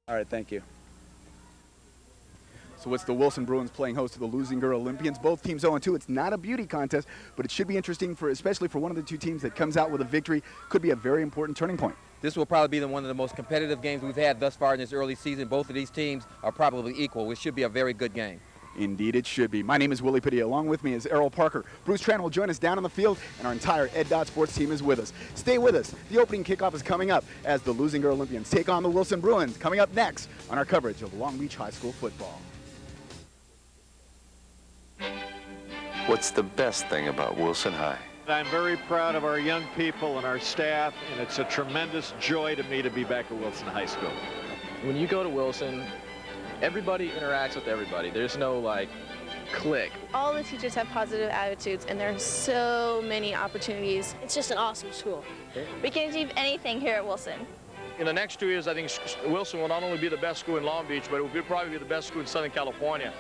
All right, thank you. So it's the Wilson Bruins playing host to the Leuzinger Olympians. Both teams 0-2. It's not a beauty contest, but it should be interesting, especially for one of the two teams that comes out with a victory. Could be a very important turning point. This will probably be one of the most competitive games we've had thus far in this early season. Both of these teams are probably equal. It should be a very good game. Indeed, it should be. My name is Willie Padilla. Along with me is Errol Parker. Bruce Tran will join us down on the field, and our entire Ed Dot Sports team is with us. Stay with us. The opening kickoff is coming up as the Leuzinger Olympians take on the Wilson Bruins, coming up next on our coverage of Long Beach High School football. What's the best thing about Wilson High? I'm very proud of our young people and our staff, and it's a tremendous joy to me to be back at Wilson High School. When you go to Wilson, everybody interacts with everybody. There's no, like, clique. All the teachers have positive attitudes, and there are so many opportunities. It's just an awesome school. We can achieve anything here at Wilson. In the next 2 years, I think Wilson will not only be the best school in Long Beach, but it will probably be the best school in Southern California.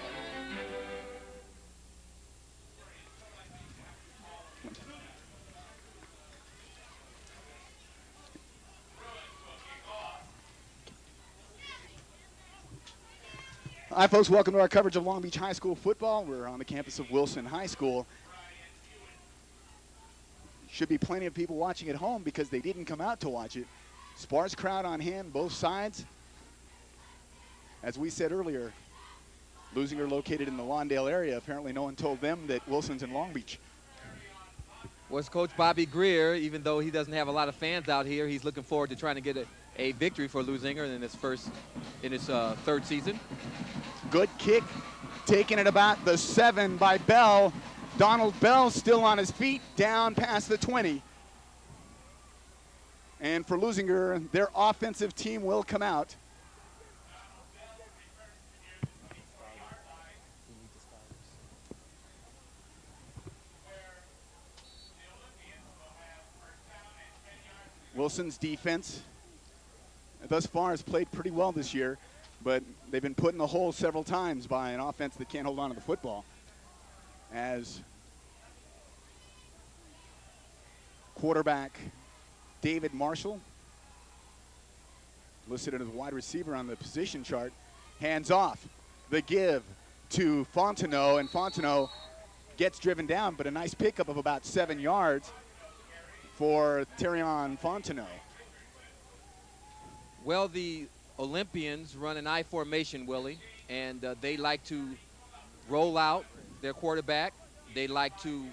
Hi, folks. Welcome to our coverage of Long Beach High School football. We're on the campus of Wilson High School. Should be plenty of people watching at home because they didn't come out to watch it. Sparse crowd on hand, both sides. As we said earlier, Leuzinger located in the Lawndale area. Apparently no one told them that Wilson's in Long Beach. Was Coach Bobby Greer, even though he doesn't have a lot of fans out here, he's looking forward to trying to get a victory for Leuzinger in his third season. Good kick, taking it about the 7 by Bell. Donald Bell still on his feet, down past the 20. And for Leuzinger, their offensive team will come out. Wilson's defense thus far has played pretty well this year, but they've been put in the hole several times by an offense that can't hold on to the football. As quarterback David Marshall, listed as a wide receiver on the position chart, hands off. The give to Fontenot, and Fontenot gets driven down, but a nice pickup of about 7 yards for Terrion Fontenot. Well, the Olympians run an I formation, Willie, and they like to roll out their quarterback. They like to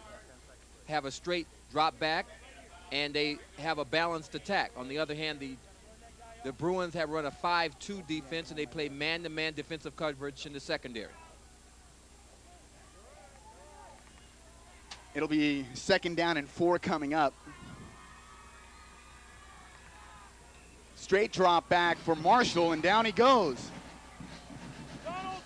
have a straight drop back, and they have a balanced attack. On the other hand, the Bruins have run a 5-2 defense, and they play man-to-man defensive coverage in the secondary. It'll be 2nd down and 4 coming up. Straight drop back for Marshall, and down he goes. Donald!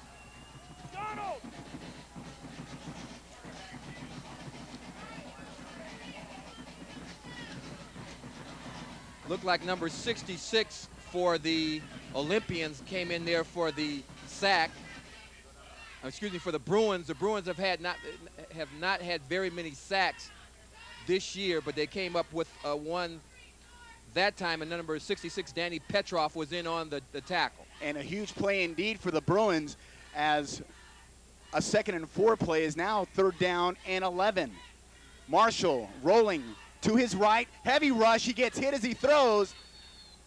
Looked like number 66 for the Olympians came in there for the sack. Excuse me, for the Bruins. The Bruins have not had very many sacks this year, but they came up with one that time, and number 66, Danny Petroff, was in on the tackle. And a huge play indeed for the Bruins, as a 2nd and 4 play is now 3rd down and 11. Marshall rolling to his right, heavy rush. He gets hit as he throws.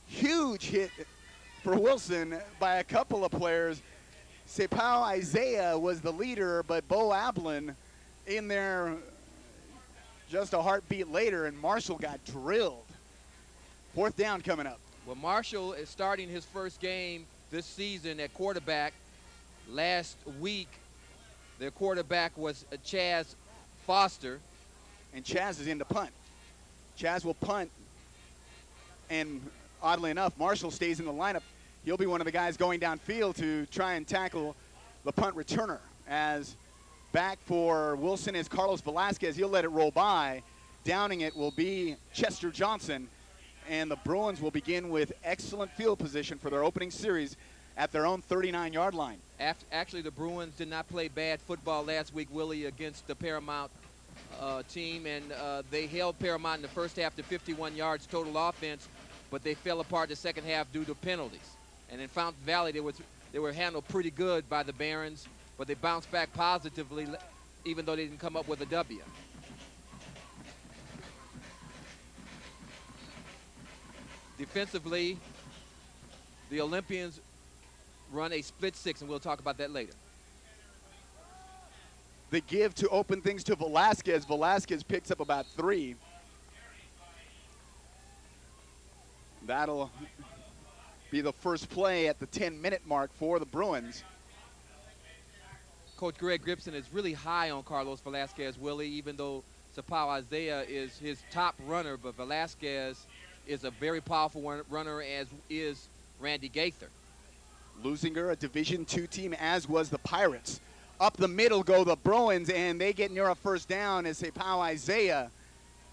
Huge hit for Wilson by a couple of players. Sepau Isaiah was the leader, but Bo Ablin in there just a heartbeat later, and Marshall got drilled. 4th down coming up. Well, Marshall is starting his first game this season at quarterback. Last week, their quarterback was Chaz Foster. And Chaz is in to punt. Chaz will punt, and oddly enough, Marshall stays in the lineup. He'll be one of the guys going downfield to try and tackle the punt returner. As back for Wilson is Carlos Velasquez. He'll let it roll by. Downing it will be Chester Johnson. And the Bruins will begin with excellent field position for their opening series at their own 39-yard line. Actually, the Bruins did not play bad football last week, Willie, against the Paramount team, and they held Paramount in the first half to 51 yards total offense, but they fell apart the second half due to penalties. And in Fountain Valley, they were handled pretty good by the Barons, but they bounced back positively, even though they didn't come up with a W. Defensively, the Olympians run a split six, and we'll talk about that later. The give to open things to Velasquez. Velasquez picks up about 3. That'll be the first play at the 10-minute mark for the Bruins. Coach Greg Gibson is really high on Carlos Velasquez, Willie, even though Sapao Isaiah is his top runner, but Velasquez is a very powerful runner, as is Randy Gaither. Leuzinger, a Division II team, as was the Pirates. Up the middle go the Bruins, and they get near a first down as Sapao Isaiah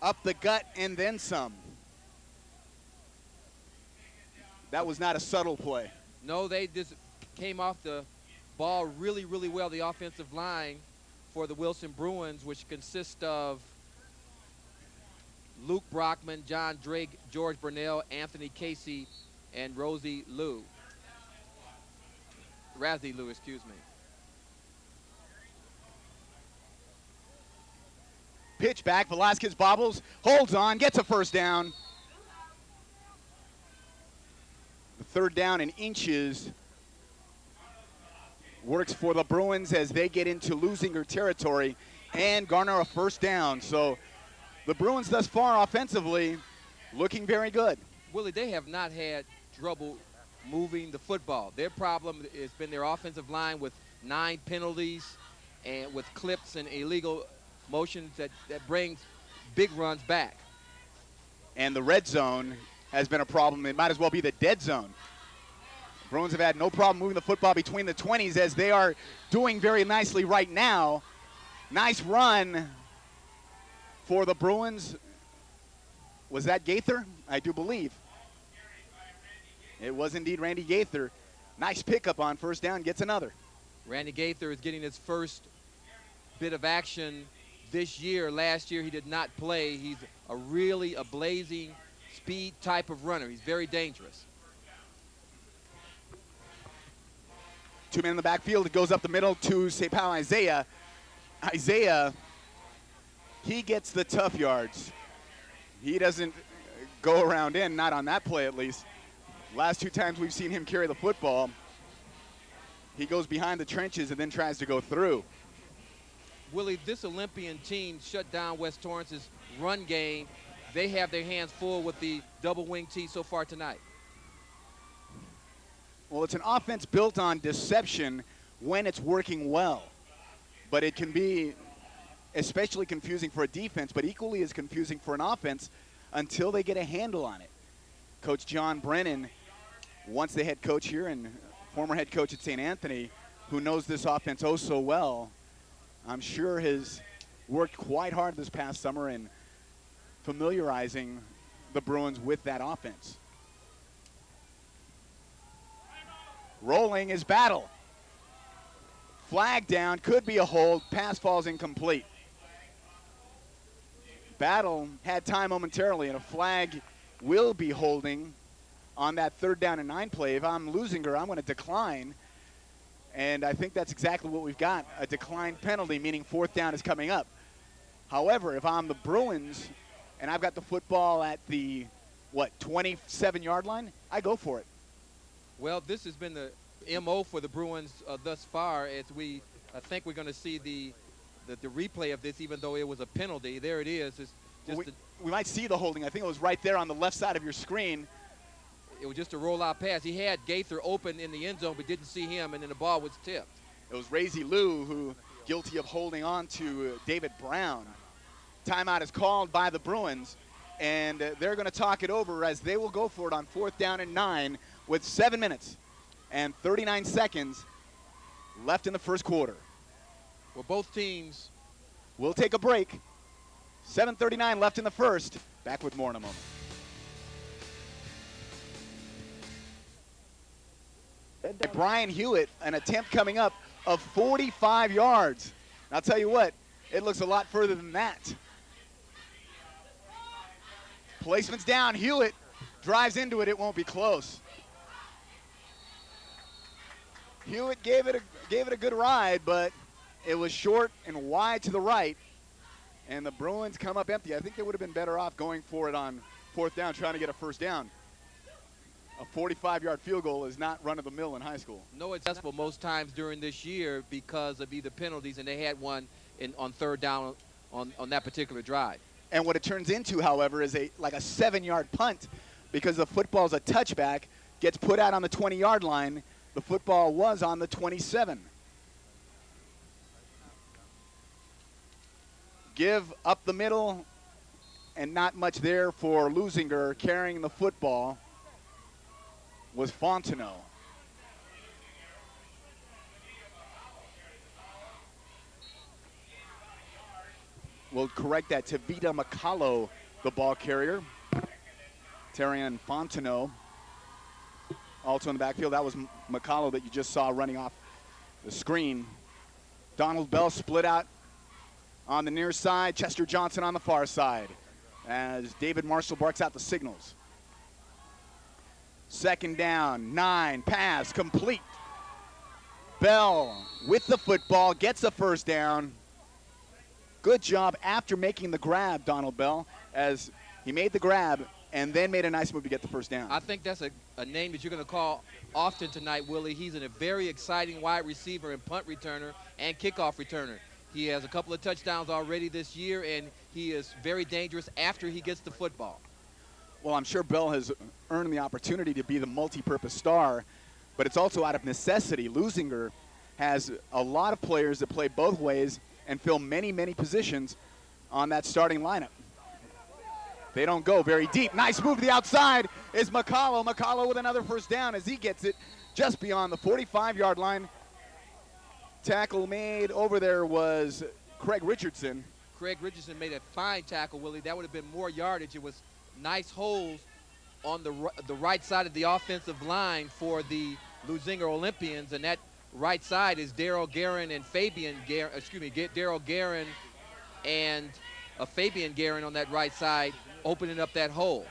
up the gut and then some. That was not a subtle play. No, they just came off the ball really, really well. The offensive line for the Wilson Bruins, which consists of Luke Brockman, John Drake, George Burnell, Anthony Casey, and Razzie Lou, excuse me. Pitch back, Velasquez bobbles, holds on, gets a first down. The third down in inches works for the Bruins as they get into Leuzinger territory and garner a first down. So the Bruins thus far offensively looking very good. Willie, they have not had trouble moving the football. Their problem has been their offensive line with 9 penalties and with clips and illegal motions that brings big runs back. And the red zone has been a problem. It might as well be the dead zone. Bruins have had no problem moving the football between the 20s, as they are doing very nicely right now. Nice run for the Bruins. Was that Gaither? I do believe. It was indeed Randy Gaither. Nice pickup on first down, gets another. Randy Gaither is getting his first bit of action this year. Last year he did not play. He's a blazing speed type of runner. He's very dangerous. 2 men in the backfield. It goes up the middle to Sapao Isaiah. Isaiah, he gets the tough yards. He doesn't go around in, not on that play at least. Last 2 times we've seen him carry the football, he goes behind the trenches and then tries to go through. Willie, this Olympian team shut down West Torrance's run game. They have their hands full with the double wing T so far tonight. Well, it's an offense built on deception when it's working well. But it can be especially confusing for a defense, but equally as confusing for an offense until they get a handle on it. Coach John Brennan, once the head coach here and former head coach at St. Anthony, who knows this offense oh so well, I'm sure has worked quite hard this past summer in familiarizing the Bruins with that offense. Rolling is Battle. Flag down, could be a hold, pass falls incomplete. Battle had time momentarily, and a flag will be holding on that 3rd down and 9 play. If I'm Leuzinger, I'm going to decline, and I think that's exactly what we've got, a declined penalty, meaning 4th down is coming up. However, if I'm the Bruins and I've got the football at the, 27-yard line, I go for it. Well, this has been the MO for the Bruins thus far, as I think we're going to see the replay of this, even though it was a penalty. There it is. It's just we might see the holding. I think it was right there on the left side of your screen. It was just a rollout pass. He had Gaither open in the end zone, but didn't see him, and then the ball was tipped. It was Razzie Lou who guilty of holding on to David Brown. Timeout is called by the Bruins, and they're going to talk it over as they will go for it on 4th down and 9 with 7 minutes and 39 seconds left in the first quarter. Well, both teams will take a break. 7:39 left in the first. Back with more in a moment. Brian Hewitt, an attempt coming up of 45 yards. I'll tell you what, it looks a lot further than that. Placement's down. Hewitt drives into it. It won't be close. Hewitt gave it a good ride, but it was short and wide to the right. And the Bruins come up empty. I think they would have been better off going for it on 4th down, trying to get a first down. A 45-yard field goal is not run-of-the-mill in high school. No, it's successful most times during this year because of either penalties, and they had one on 3rd down on that particular drive. And what it turns into, however, is like a 7-yard punt because the football's a touchback, gets put out on the 20-yard line. The football was on the 27. Give up the middle, and not much there for Leuzinger. Carrying the football was Fontenot. We'll correct that to Vita Macalo, the ball carrier. Terrian Fontenot also in the backfield. That was Macalo that you just saw running off the screen. Donald Bell split out on the near side. Chester Johnson on the far side as David Marshall barks out the signals. 2nd down, 9, pass complete. Bell with the football, gets a first down. Good job after making the grab, Donald Bell, as he made the grab and then made a nice move to get the first down. I think that's a name that you're going to call often tonight, Willie. He's a very exciting wide receiver and punt returner and kickoff returner. He has a couple of touchdowns already this year, and he is very dangerous after he gets the football. Well, I'm sure Bell has earned the opportunity to be the multi-purpose star, but it's also out of necessity. Leuzinger has a lot of players that play both ways and fill many, many positions on that starting lineup. They don't go very deep. Nice move to the outside is Macalo. Macalo with another first down as he gets it just beyond the 45-yard line. Tackle made over there was Craig Richardson. Craig Richardson made a fine tackle, Willie. That would have been more yardage. It was nice holes on the right side of the offensive line for the Leuzinger Olympians, and that right side is Daryl Guerin and Fabian Guerin, Daryl Guerin and Fabian Guerin on that right side, opening up that hole.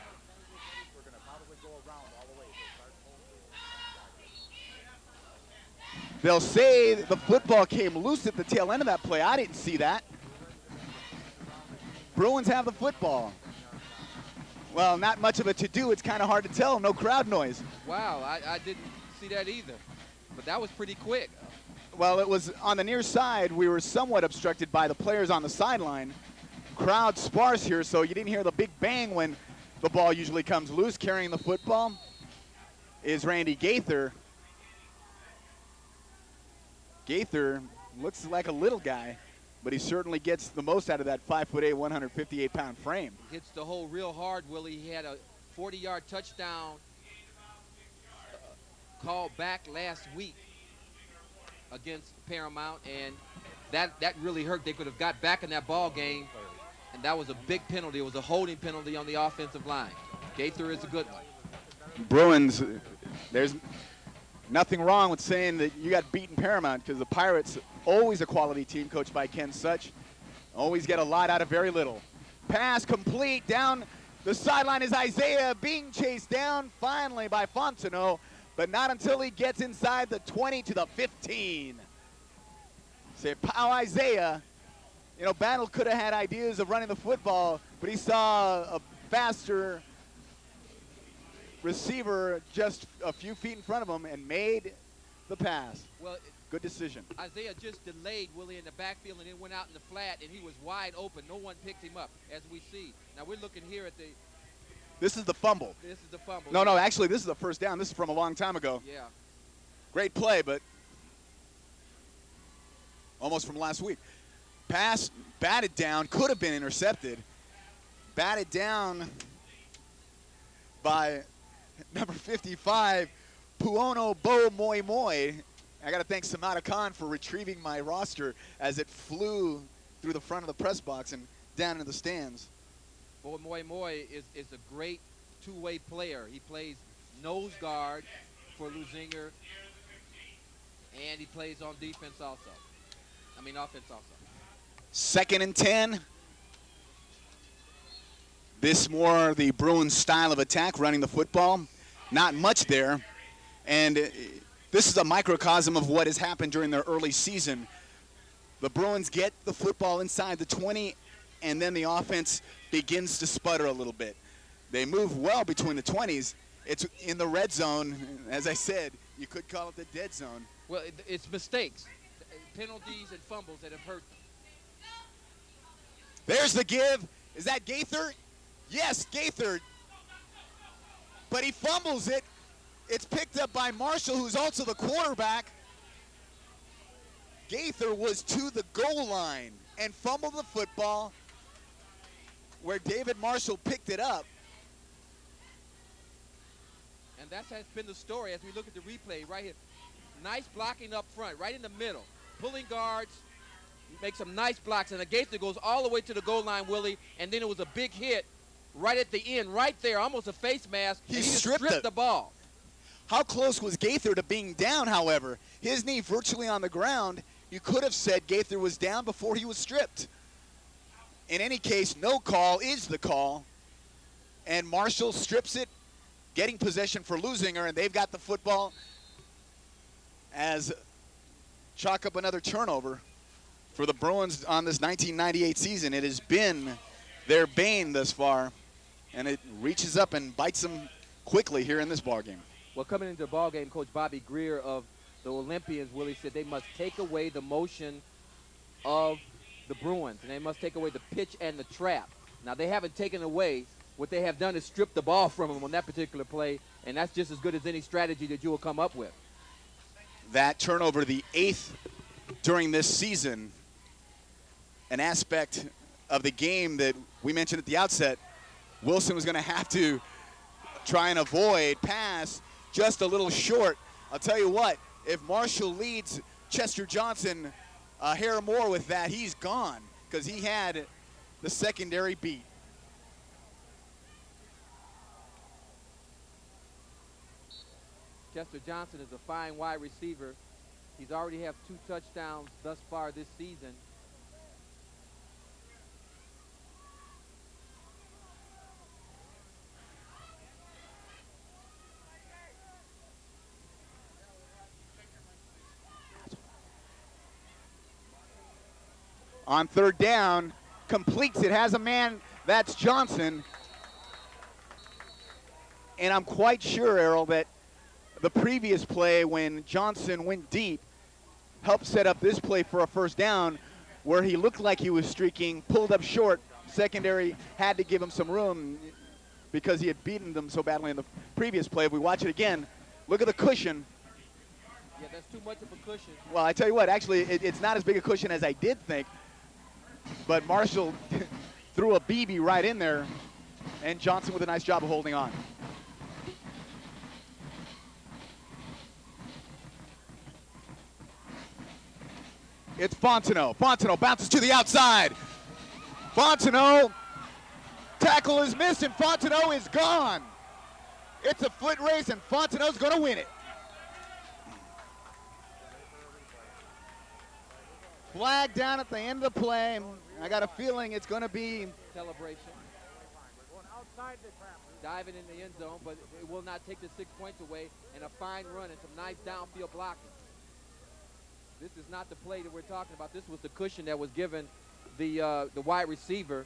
They'll say the football came loose at the tail end of that play. I didn't see that. Bruins have the football. Well, not much of a to-do. It's kind of hard to tell. No crowd noise. Wow, I didn't see that either. But that was pretty quick. Well, it was on the near side. We were somewhat obstructed by the players on the sideline. Crowd sparse here, so you didn't hear the big bang when the ball usually comes loose. Carrying the football is Randy Gaither. Gaither looks like a little guy, but he certainly gets the most out of that 5'8", 158-pound frame. Hits the hole real hard, Willie. He had a 40-yard touchdown called back last week against Paramount, and that really hurt. They could have got back in that ball game, and that was a big penalty. It was a holding penalty on the offensive line. Gaither is a good one. Bruins, there's nothing wrong with saying that you got beaten Paramount, because the Pirates, always a quality team coached by Ken Such, always get a lot out of very little. Pass complete down the sideline is Isaiah being chased down finally by Fontenot, but not until he gets inside the 20 to the 15. Say, pow, Isaiah. You know, Battle could have had ideas of running the football, but he saw a faster receiver just a few feet in front of him and made the pass. Well, good decision. Isaiah just delayed Willie in the backfield and then went out in the flat, and he was wide open. No one picked him up, as we see. Now we're looking here at the. This is the fumble. This is the fumble. No, actually, this is the first down. This is from a long time ago. Yeah. Great play, but almost from last week. Pass batted down, could have been intercepted. Batted down by number 55, Puono Bo Moi Moi. I got to thank Samata Khan for retrieving my roster as it flew through the front of the press box and down into the stands. Bo Moi Moi is a great two-way player. He plays nose guard for Leuzinger, and he plays on defense also. Offense also. 2nd and 10. This more the Bruins style of attack, running the football. Not much there. And this is a microcosm of what has happened during their early season. The Bruins get the football inside the 20, and then the offense begins to sputter a little bit. They move well between the 20s. It's in the red zone. As I said, you could call it the dead zone. Well, it's mistakes, penalties, and fumbles that have hurt them. There's the give. Is that Gaither? Yes, Gaither. But he fumbles it. It's picked up by Marshall, who's also the quarterback. Gaither was to the goal line and fumbled the football where David Marshall picked it up. And that has been the story as we look at the replay right here. Nice blocking up front, right in the middle. Pulling guards, make some nice blocks, and the Gaither goes all the way to the goal line, Willie, and then it was a big hit right at the end, right there, almost a face mask. He and he stripped the ball. How close was Gaither to being down, however? His knee virtually on the ground. You could have said Gaither was down before he was stripped. In any case, no call is the call. And Marshall strips it, getting possession for Leuzinger, and they've got the football as chalk up another turnover for the Bruins on this 1998 season. It has been their bane thus far, and it reaches up and bites them quickly here in this ballgame. Well, coming into the ballgame, Coach Bobby Greer of the Olympians, Willie, said they must take away the motion of the Bruins, and they must take away the pitch and the trap. Now, they haven't taken away. What they have done is strip the ball from them on that particular play, and that's just as good as any strategy that you will come up with. That turnover, the 8th during this season, an aspect of the game that we mentioned at the outset, Wilson was going to have to try and avoid, pass just a little short. I'll tell you what, if Marshall leads Chester Johnson a hair more with that, he's gone, because he had the secondary beat. Chester Johnson is a fine wide receiver. He's already have 2 touchdowns thus far this season. On 3rd down, completes it, has a man, that's Johnson. And I'm quite sure, Errol, that the previous play when Johnson went deep helped set up this play for a 1st down where he looked like he was streaking, pulled up short. Secondary had to give him some room because he had beaten them so badly in the previous play. If we watch it again, look at the cushion. Yeah, that's too much of a cushion. Well, I tell you what, actually, it's not as big a cushion as I did think. But Marshall threw a BB right in there, and Johnson with a nice job of holding on. It's Fontenot. Fontenot bounces to the outside. Fontenot, tackle is missed, and Fontenot is gone. It's a foot race, and Fontenot's going to win it. Flag down at the end of the play. I got a feeling it's going to be Celebration. Diving in the end zone, but it will not take the 6 points away, and a fine run and some nice downfield blocking. This is not the play that we're talking about. This was the cushion that was given the wide receiver,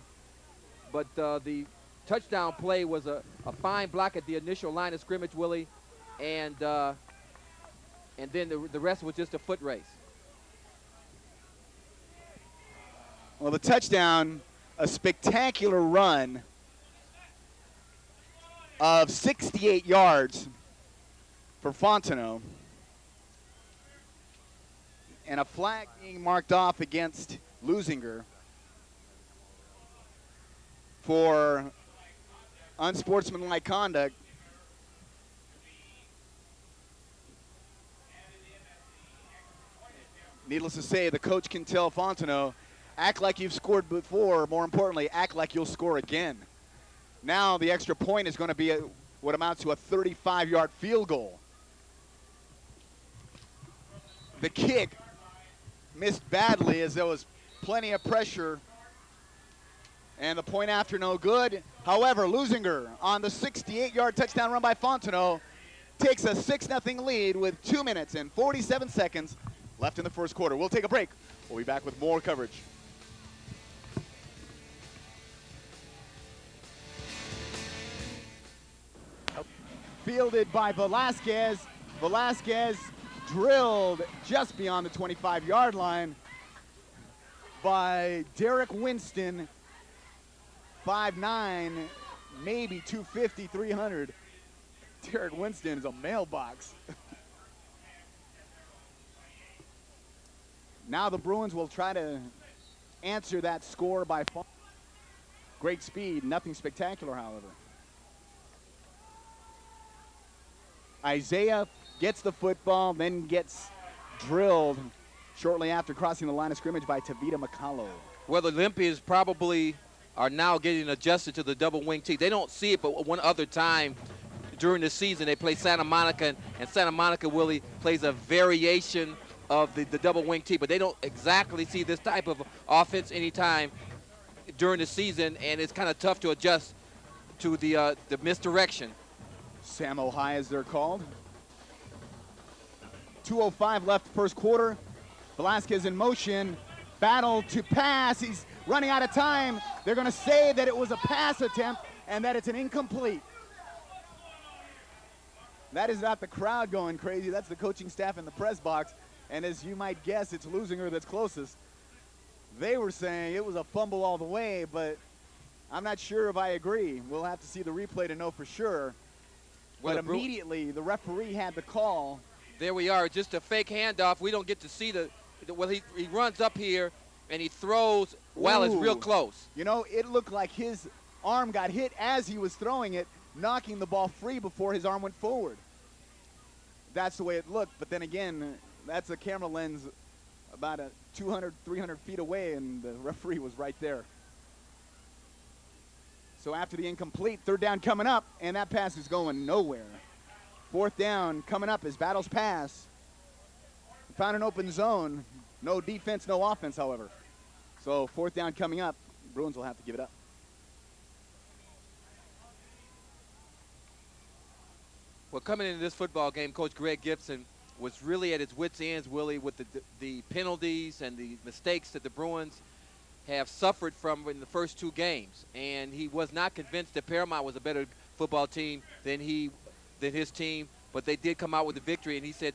but the touchdown play was a fine block at the initial line of scrimmage, Willie, and then the rest was just a foot race. Well, the touchdown, a spectacular run of 68 yards for Fontenot. And a flag being marked off against Leuzinger for unsportsmanlike conduct. Needless to say, the coach can tell Fontenot, act like you've scored before, more importantly, act like you'll score again. Now the extra point is going to be what amounts to a 35-yard field goal. The kick missed badly as there was plenty of pressure, and the point after no good. However, Leuzinger on the 68-yard touchdown run by Fontenot takes a 6-0 lead with 2 minutes and 47 seconds left in the first quarter. We'll take a break. We'll be back with more coverage. Fielded by Velasquez. Velasquez drilled just beyond the 25-yard line by Derek Winston, 5'9", maybe 250, 300. Derek Winston is a mailbox. Now the Bruins will try to answer that score by great speed, nothing spectacular, however. Isaiah gets the football, then gets drilled shortly after crossing the line of scrimmage by Tavita Macalo. Well, the Olympians probably are now getting adjusted to the double wing tee. They don't see it, but one other time during the season they play Santa Monica, and Santa Monica, Willie, plays a variation of the double wing tee, but they don't exactly see this type of offense anytime during the season, and it's kind of tough to adjust to the misdirection. Samo High, as they're called. 2:05 left first quarter. Velasquez in motion. Battle to pass. He's running out of time. They're going to say that it was a pass attempt and that it's an incomplete. That is not the crowd going crazy. That's the coaching staff in the press box. And as you might guess, it's Leuzinger that's closest. They were saying it was a fumble all the way, but I'm not sure if I agree. We'll have to see the replay to know for sure. Well, but immediately, the referee had the call. There we are, just a fake handoff. We don't get to see well, he runs up here, and he throws while it's real close. You know, it looked like his arm got hit as he was throwing it, knocking the ball free before his arm went forward. That's the way it looked. But then again, that's a camera lens about 200, 300 feet away, and the referee was right there. So after the incomplete, third down coming up, and that pass is going nowhere. Fourth down coming up as Battles pass. Found an open zone. No defense, no offense, however. So fourth down coming up, Bruins will have to give it up. Well, coming into this football game, Coach Greg Gibson was really at his wits' ends, Willie, with the penalties and the mistakes that the Bruins have suffered from in the first two games. And he was not convinced that Paramount was a better football team than his team, but they did come out with a victory, and he said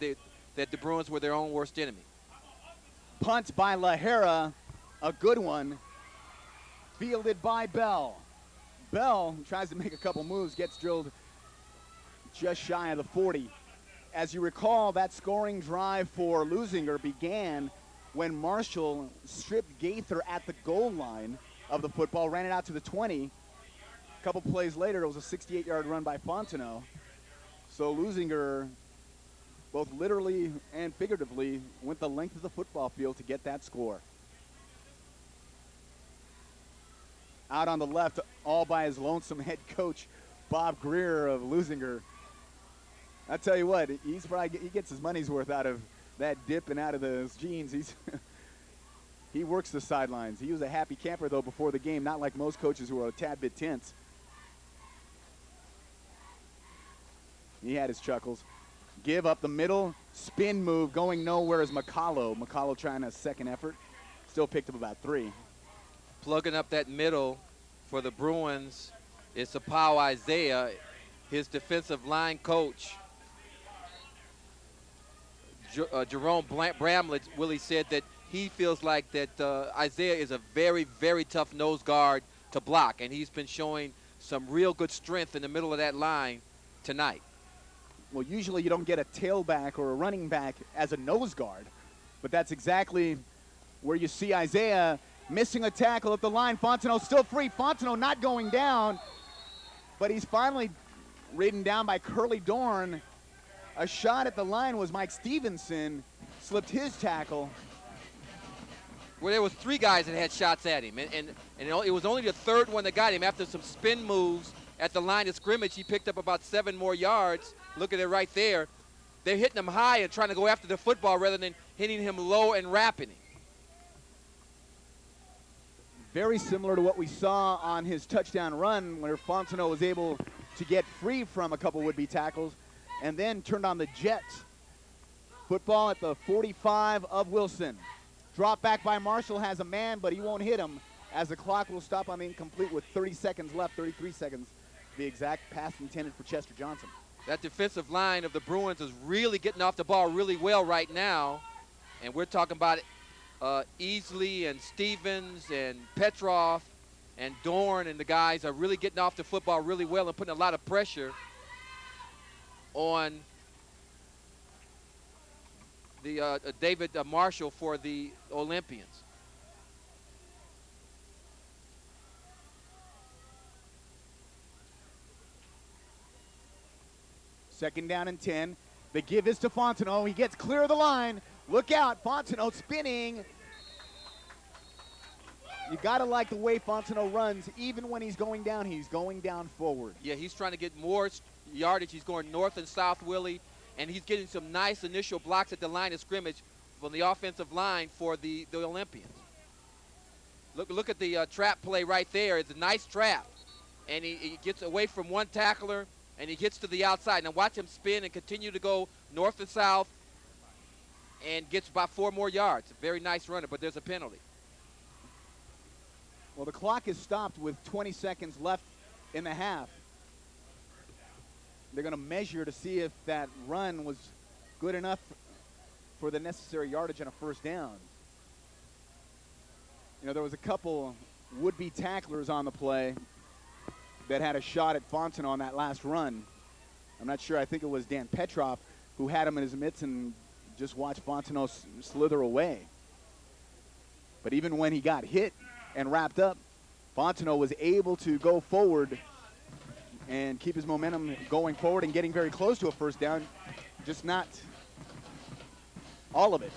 that the Bruins were their own worst enemy. Punt by Lahara, a good one, fielded by Bell. Bell tries to make a couple moves, gets drilled just shy of the 40. As you recall, that scoring drive for Leuzinger began when Marshall stripped Gaither at the goal line of the football, ran it out to the 20. A couple plays later, it was a 68-yard run by Fontenot. So Leuzinger, both literally and figuratively, went the length of the football field to get that score. Out on the left, all by his lonesome head coach, Bob Greer of Leuzinger. I tell you what, he gets his money's worth out of that dip and out of those jeans. He works the sidelines. He was a happy camper, though, before the game, not like most coaches who are a tad bit tense. He had his chuckles. Give up the middle, spin move, going nowhere is Macalo. Macalo trying a second effort. Still picked up about 3. Plugging up that middle for the Bruins is Sapau Isaiah, his defensive line coach. Jerome Bramlett, Willie, said that he feels like that Isaiah is a very, very tough nose guard to block, and he's been showing some real good strength in the middle of that line tonight. Well, usually you don't get a tailback or a running back as a nose guard, but that's exactly where you see Isaiah missing a tackle at the line. Fontenot still free. Fontenot not going down, but he's finally ridden down by Curly Dorn. A shot at the line was Mike Stevenson, slipped his tackle. Well, there was 3 guys that had shots at him, and it was only the third one that got him. After some spin moves at the line of scrimmage, he picked up about 7 more yards. Look at it right there. They're hitting him high and trying to go after the football rather than hitting him low and wrapping him. Very similar to what we saw on his touchdown run where Fontenot was able to get free from a couple would-be tackles. and then turned on the jet. Football at the 45 of Wilson. Drop back by Marshall, has a man, but he won't hit him as the clock will stop on the incomplete with 30 seconds left, 33 seconds, the exact pass intended for Chester Johnson. That defensive line of the Bruins is really getting off the ball really well right now. And we're talking about Easley and Stevens and Petrov and Dorn, and the guys are really getting off the football really well and putting a lot of pressure on the David Marshall for the Olympians. Second down and 10. The give is to Fontenot. He gets clear of the line. Look out, Fontenot spinning. You got to like the way Fontenot runs. Even when he's going down forward. Yeah, he's trying to get more yardage. He's going north and south, Willie, and he's getting some nice initial blocks at the line of scrimmage from the offensive line for the Olympians. Look at the trap play right there. It's a nice trap. And he gets away from one tackler, and he gets to the outside. Now watch him spin and continue to go north and south and gets about 4 more yards. A very nice runner, but there's a penalty. Well, the clock is stopped with 20 seconds left in the half. They're going to measure to see if that run was good enough for the necessary yardage on a first down. You know, there was a couple would-be tacklers on the play that had a shot at Fontenot on that last run. I'm not sure. I think it was Dan Petrov who had him in his mitts and just watched Fontenot slither away. But even when he got hit and wrapped up, Fontenot was able to go forward and keep his momentum going forward and getting very close to a first down, just not all of it.